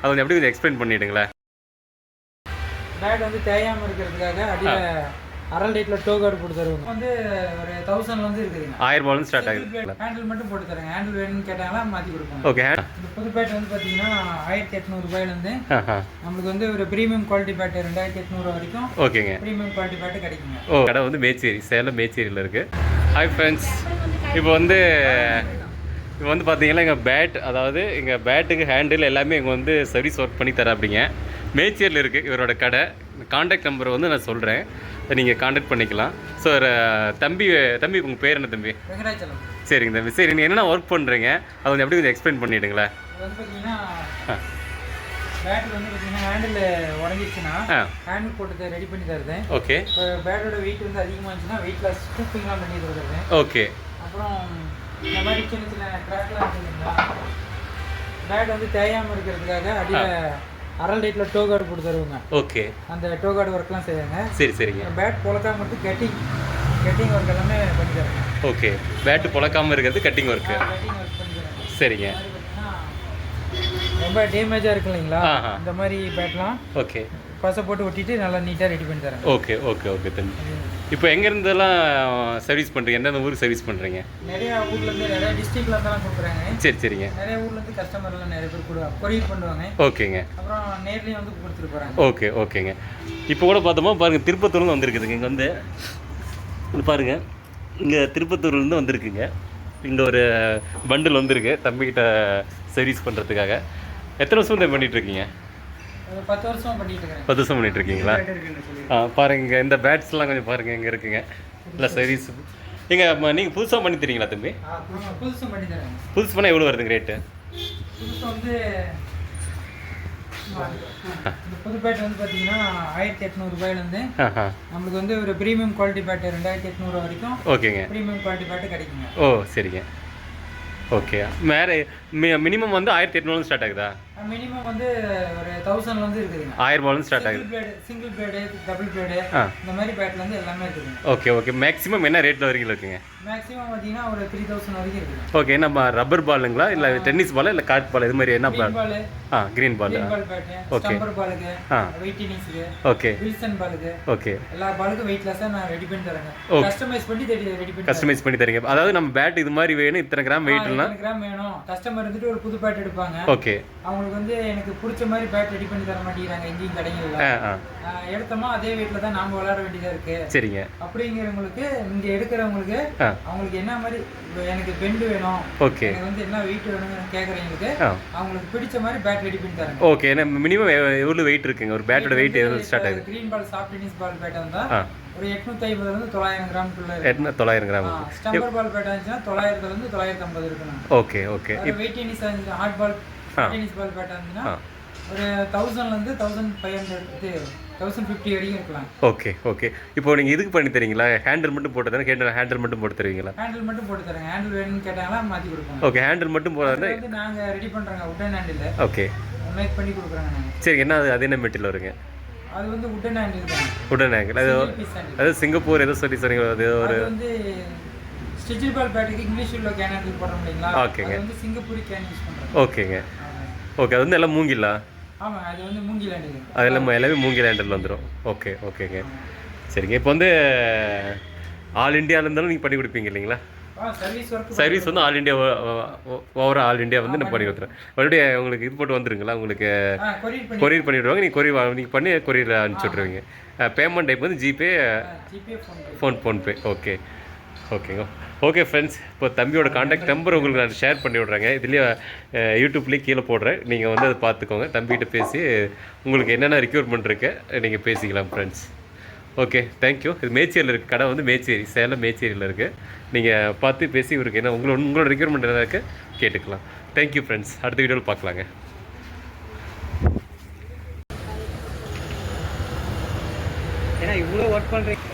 அதை கொஞ்சம் எப்படி கொஞ்சம் எக்ஸ்பிளைன் பண்ணிவிடுங்களேன். பேட் வந்து தேயாமல் இருக்கிறதுக்காக அடியில் அரல் ரேட்டில் டோ கார்டு போட்டு தருவாங்க. வந்து ஒரு 1000 வந்து இருக்குதுங்க. 1000 ரூபாயிலும் ஸ்டார்ட் ஆகுது. ஹேண்டில் மட்டும் போட்டு தராங்க. ஹேண்டில் வேணும்னு கேட்டாங்களா மாற்றி கொடுப்பாங்க. ஓகே. இந்த புது பேட் வந்து பார்த்தீங்கன்னா 1800 ரூபாயிலேருந்து நம்மளுக்கு வந்து ஒரு ப்ரீமியம் குவாலிட்டி பேட் 2800 வரைக்கும் ஓகேங்க ப்ரீமியம் குவாலிட்டி பேட்டு கிடைக்குங்க. கடை வந்து மேச்சேரி, சேலம் மேச்சேரியில் இருக்குது. ஹாய் ஃப்ரெண்ட்ஸ், இப்போ வந்து பார்த்தீங்கன்னா எங்கள் பேட், அதாவது எங்கள் பேட்டுக்கு ஹேண்டில் எல்லாமே இங்கே வந்து சர்வீஸ் ஒர்க் பண்ணி தர அப்படிங்க. மேச்சேரியில் இருக்குது இவரோட கடை. கான்டாக்ட் நம்பரை வந்து நான் சொல்கிறேன், நீங்கள் கான்டாக்ட் பண்ணிக்கலாம். ஸோ தம்பி உங்கள் பேர் என்ன தம்பி? வெங்கடாச்சலம். சரிங்க தம்பி. சரி, நீங்கள் என்னென்ன ஒர்க் பண்ணுறீங்க அதை கொஞ்சம் எப்படி கொஞ்சம் எக்ஸ்பிளைன் பண்ணிவிடுங்களேன். வந்து பார்த்தீங்கன்னா பேட் வந்து பார்த்தீங்கன்னா ஹேண்டில் உடஞ்சிச்சுன்னா ஹேண்டில் போட்டு ரெடி பண்ணி தருது. ஓகே. இப்போ பேட்டோட வெயிட் வந்து அதிகமாக இருந்துச்சுன்னா வெயிட் லாஸ் ஸ்கூப்பிங்லாம் பண்ணி தருது. ஓகே. அப்புறம் இந்த மாதிரி சின்ன சின்ன க்ராக்லாம் இருக்குதுங்களா, பேட் வந்து தேயாமல் இருக்கிறதுக்காக அடியில் அரல் ரேட்டில் டோ கார்டு போட்டு தருவாங்க. ஓகே. அந்த டோ கார்டு ஒர்க்லாம் செய்வாங்க. சரிங்க. பேட் பொழக்காம மட்டும் கட்டிங் ஒர்க் எல்லாமே பண்ணி தருவாங்க. ஓகே. பேட்டு பொழக்காமல் இருக்கிறது கட்டிங் ஒர்க்கு. கட்டிங் ஒர்க் பண்ணி தருவாங்க. சரிங்க. ரொம்ப டேமேஜாக இருக்கு இல்லைங்களா, இந்த மாதிரி பேட்லாம் ஓகே பசை போட்டு ஒட்டிட்டு நல்லா நீட்டாக ரெடி பண்ணி தரேன். ஓகே ஓகே ஓகே தம்பி. இப்போ எங்கேருந்தெல்லாம் சர்வீஸ் பண்ணுறீங்க? எந்தெந்த ஊருக்கு சர்வீஸ் பண்ணுறீங்க? நிறையா ஊர்லேருந்து, நிறையா டிஸ்ட்ரிக்ட்லேருந்துலாம் கொடுக்குறாங்க. சரிங்க. நிறைய ஊர்லேருந்து கஸ்டமர்லாம் நிறைய பேர் கொரியர் பண்ணுவாங்க. ஓகேங்க. அப்புறம் நேர்லேயும் வந்து கொடுத்துட்டு போகிறாங்க. ஓகேங்க. இப்போ கூட பார்த்தோமா பாருங்கள், திருப்பத்தூர்லேருந்து வந்திருக்குதுங்க. இங்கே வந்து பாருங்கள், இங்கே திருப்பத்தூர்லேருந்து வந்திருக்குங்க. இங்கே ஒரு பண்டில் வந்திருக்கு தம்பிக்கிட்ட சர்வீஸ் பண்ணுறதுக்காக. எத்தனை வருஷம் பண்ணிகிட்ருக்கீங்க? 10 வருஷம் பண்ணிட்டு இருக்கேன். 10 வருஷம் பண்ணிட்டு இருக்கீங்களா? பாருங்க, இந்த பேட்ஸ்லாம் கொஞ்சம் பாருங்கள் இங்கே இருக்குங்க. இல்லை சர்வீஸ் நீங்கள் புதுசாக பண்ணி தரீங்களா தம்பி? புதுசும் பண்ணி தரேன். புதுசு பண்ணால் எவ்வளோ வருதுங்க ரேட்டு? புதுசு வந்து இந்த புது பேட் வந்து பார்த்தீங்கன்னா 1800 ரூபாயிலேருந்து நம்மளுக்கு வந்து ஒரு ப்ரீமியம் குவாலிட்டி பேட் 2800 வரைக்கும் ஓகேங்க ப்ரீமியம் குவாலிட்டி பேட்டு கிடைக்குங்க. ஓ சரிங்க. ஓகே. மினிமம் வந்து 1800 ஸ்டார்ட் ஆகுதா? மினிமம் வந்து ஒரு 1000 வந்து இருக்குதுங்க. 1000 ரூபாயிலும் ஸ்டார்ட் ஆகுது. சிங்கிள் பிளேடு, டபுள் பிளேடு, இந்த மாதிரி பேட்ல வந்து எல்லாமே இருக்குதுங்க. ஓகே. மேக்ஸிமம் என்ன ரேட்ல வரைக்கும் இருக்குங்க? மேக்ஸிமம் பார்த்தீங்கன்னா ஒரு 3000 வரைக்கும் இருக்குங்க. ஓகே. நம்ம ரப்பர் பாலுங்களா இல்லை டென்னிஸ் பால் இல்லை கார்க் பால், இது மாதிரி என்ன பால்? கிரீன் பால். ஓகே. ஸ்டம்பர் பாலுக்கு, வெயிட் டென்னிஸ்க்கு, ஓகே, வில்சன் பாலுக்கு, ஓகே, எல்லா பாலுக்கும் வெயிட்லெஸ்ஸா நான் ரெடி பண்ணி தரேங்க. கஸ்டமைஸ் பண்ணி தரீங்க. அதாவது நம்ம பேட் இது மாதிரி வேணும், இத்தனை கிராம் வெயிட்லாம், இத்தனை கிராம் வேணும். கஸ்டமர் வந்துட்டு ஒரு புது பேட் எடுப்பாங்க. ஓகே. அவங்களுக்கு வந்து எனக்கு பிடிச்ச மாதிரி பேட் ரெடி பண்ணி தர மாட்டேங்கிறாங்க எங்கேயும் கடைகள்ல. எடுத்தோமா அதே வீட்டில் தான் நாம விளையாட வேண்டியதா இருக்கு. சரிங்க. அப்படிங்கிறவங்களுக்கு, இங்க எடுக்கிறவங்களுக்கு, அவங்களுக்கு என்ன மாதிரி எனக்கு பெண்ட் வேணும், ஓகே, எனக்கு வந்து என்ன வெயிட் வேணும்னு கேட்குறவங்களுக்கு அவங்களுக்கு பிடிச்ச மாதிரி பேட் ரெடி பண்ணி தரேன். ஓகே. மினிமம் எவ்வளோ வெயிட் இருக்குங்க ஒரு பேட்டோட வெயிட்? எவ்வளோ ஸ்டார்ட் ஆகுது? கிரீன் பால், சாஃப்ட் டென்னிஸ் பால் பேட் இருந்தா ஒரு 850 இருந்து 900 கிராம்க்குள்ள. 900 கிராம். ஸ்டம்பர் பால் பேட் இருந்துச்சுன்னா 900 இருந்து 950 இருக்கணும். ஓகே. வெயிட் டென்னிஸ் இருந்துச்சுன்னா, hard ball tennis ball bat இருந்துச்சுன்னா ஒரு 1000 இருந்து 1500 1050 வரைக்கும் இருக்கலாம். ஓகே. இப்போ நீங்கள் இதுக்கு பண்ணி தரீங்களா? ஹேண்டில் மட்டும் போட்டு தரேன். ஹேண்டில் மட்டும் போட்டு தருவீங்களா? ஹேண்டில் மட்டும் போட்டு தரேன். ஹேண்டில் வேணும்னு கேட்டாங்களா மாற்றி கொடுப்போம். ஓகே. ஹேண்டில் மட்டும் போடுறது வந்து நாங்கள் ரெடி பண்ணுறோங்க. Wooden handle. ஓகே. மேக் பண்ணி கொடுக்குறாங்க நாங்கள். சரி. அது என்ன மெட்டீரியல் வருங்க? அது வந்து உட்டன் ஹேண்டில் தான். Wooden handle. அது சிங்கப்பூர் ஏதோ சொன்னீங்க. அது வந்து ஸ்டிச்சிங் பால் பேட்டுக்கு இங்கிலீஷ் உள்ள கேன் ஹேண்டில் போடுறோம் இல்லைங்களா? ஓகேங்க. அது வந்து சிங்கப்பூரி கேன் யூஸ் பண்ணுறோம். ஓகேங்க. அது வந்து எல்லாம் மூங்கிலா? ஆமாம், அது வந்து மூங்கில் ஹேண்டில். அதெல்லாம் எல்லாமே மூங்கில் ஹேண்டில் வந்துடும். ஓகேங்க. சரிங்க. இப்போ வந்து ஆல் இண்டியாவில் இருந்தாலும் நீங்கள் பண்ணி கொடுப்பீங்க இல்லைங்களா? சர்வீஸ் வந்து all India, overall all India வந்து நம்ம பண்ணி கொடுத்துறேன். மறுபடியும் உங்களுக்கு இது போட்டு வந்துருங்களா? உங்களுக்கு கொரியர் பண்ணிவிடுவாங்க. நீங்கள் பண்ணி கொரியர் அனுப்பிச்சி விட்ருவீங்க. பேமெண்ட் டைப் வந்து ஜிபே, ஃபோன்பே. ஓகே ஃப்ரெண்ட்ஸ், இப்போ தம்பியோட கான்டாக்ட் நம்பர் உங்களுக்கு நான் ஷேர் பண்ணி விட்றேங்க. இதுலேயே யூடியூப்லேயே கீழே போடுறேன். நீங்கள் வந்து அதை பார்த்துக்கோங்க. தம்பிகிட்ட பேசி உங்களுக்கு என்னென்ன ரெக்யூர்மெண்ட் இருக்குது நீங்கள் பேசிக்கலாம் ஃப்ரெண்ட்ஸ். Okay, thank you. இது மேச்சேரியில் இருக்குது. கடை வந்து மேச்சேரி, சேலம் மேச்சேரியில் இருக்குது. நீங்கள் பார்த்து பேசி இவருக்கு என்ன உங்களோட ரெக்யூர்மெண்ட் என்ன இருக்குது கேட்டுக்கலாம். Thank you friends. அடுத்த வீடியோவில் பார்க்கலாங்க. ஏன்னா இவ்வளோ ஒர்க் பண்ணுறீங்க.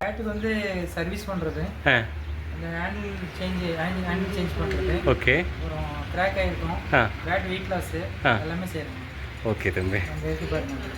பேட்டுக்கு வந்து சர்வீஸ் பண்ணுறது, இந்த ஹேண்டில் சேஞ்ச் பண்ணுறது, ஓகே, அப்புறம் கிராக் ஆகிருக்கும், பேட் வெயிட் லாஸு எல்லாமே செய்யணும். ஓகே தம்பி. அந்த இது பாருங்கள்.